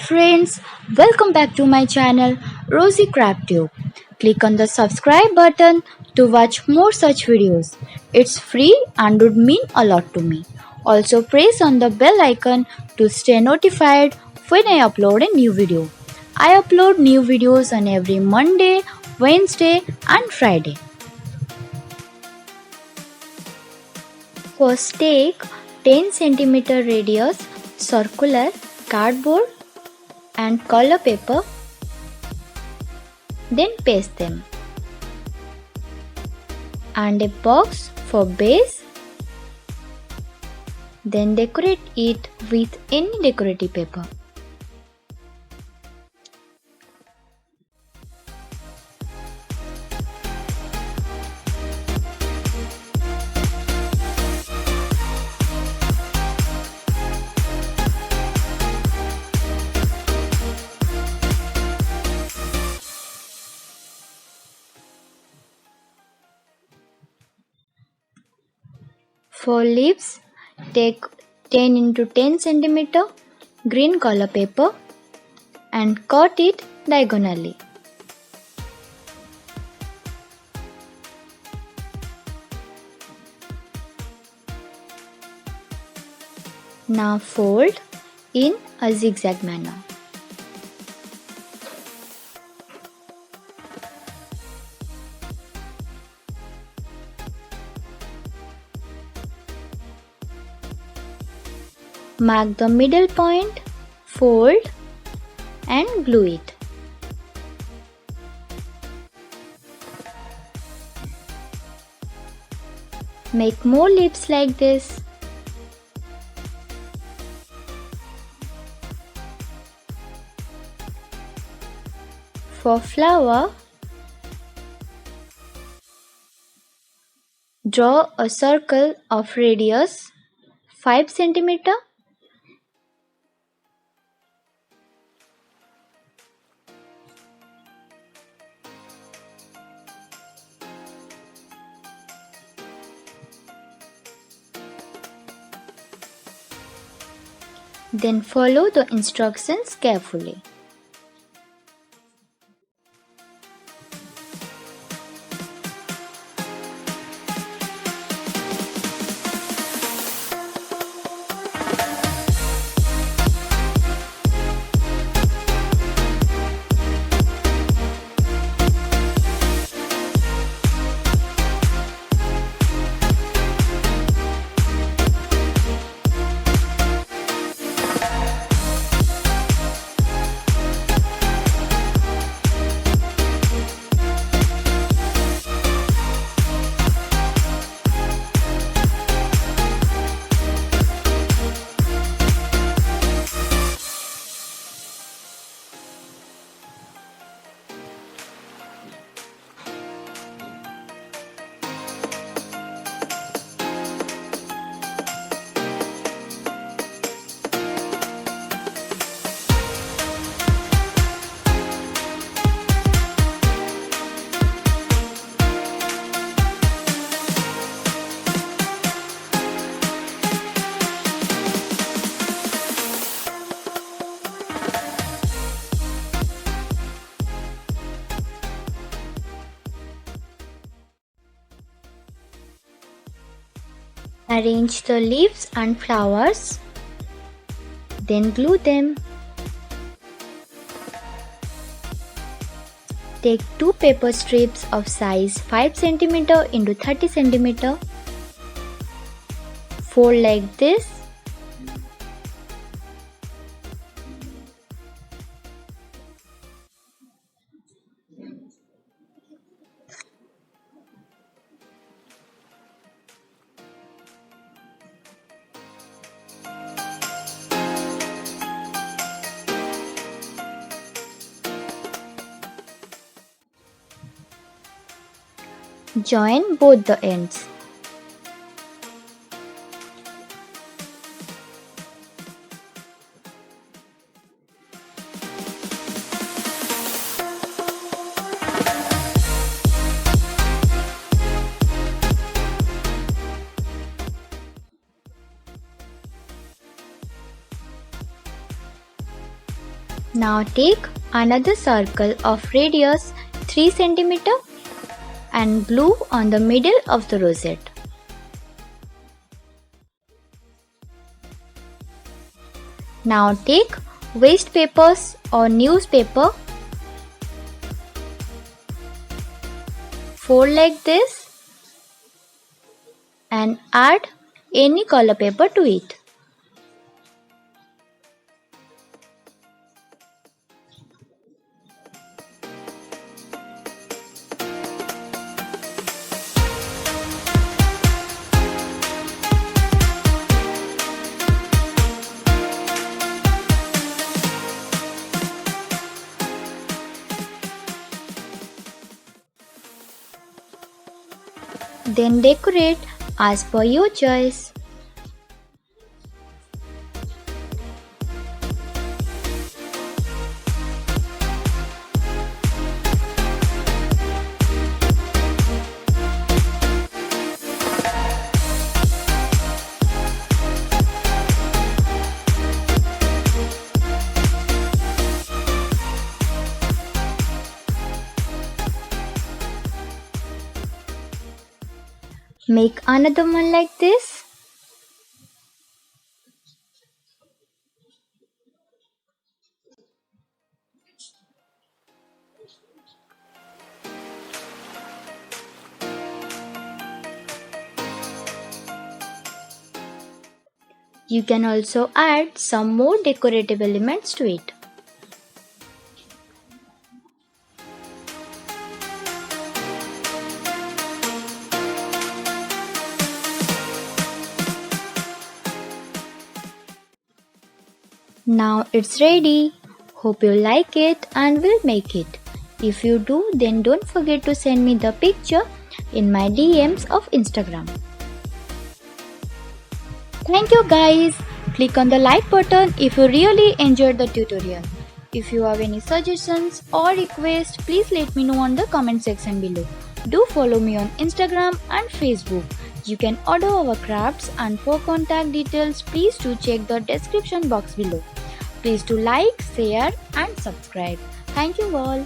friends, welcome back to my channel Rosy Craft Tube. Click on the subscribe button to watch more such videos. It's free and would mean a lot to me. Also press on the bell icon to stay notified when I upload a new video. I upload new videos on every Monday, Wednesday and Friday. First take 10 cm radius circular cardboard and color paper, then paste them, and a box for base, then decorate it with any decorative paper. For leaves, take 10 into 10 cm green color paper and cut it diagonally. Now fold in a zigzag manner. Mark the middle point, fold and glue it. Make more leaves like this. For flower, draw a circle of radius 5 cm. Then follow the instructions carefully. Arrange the leaves and flowers, then glue them. Take 2 paper strips of size 5 cm into 30 cm. Fold like this. Join both the ends. Now take another circle of radius 3 cm and glue on the middle of the rosette. Now take waste papers or newspaper, fold like this and add any color paper to it. Then decorate as per your choice. Make another one like this. You can also add some more decorative elements to it. Now it's ready. Hope you like it and will make it. If you do, then don't forget to send me the picture in my DMs of Instagram. Thank you guys. Click on the like button if you really enjoyed the tutorial. If you have any suggestions or requests, please let me know on the comment section below. Do follow me on Instagram and Facebook. You can order our crafts, and for contact details, please do check the description box below. Please do like, share and subscribe. Thank you all.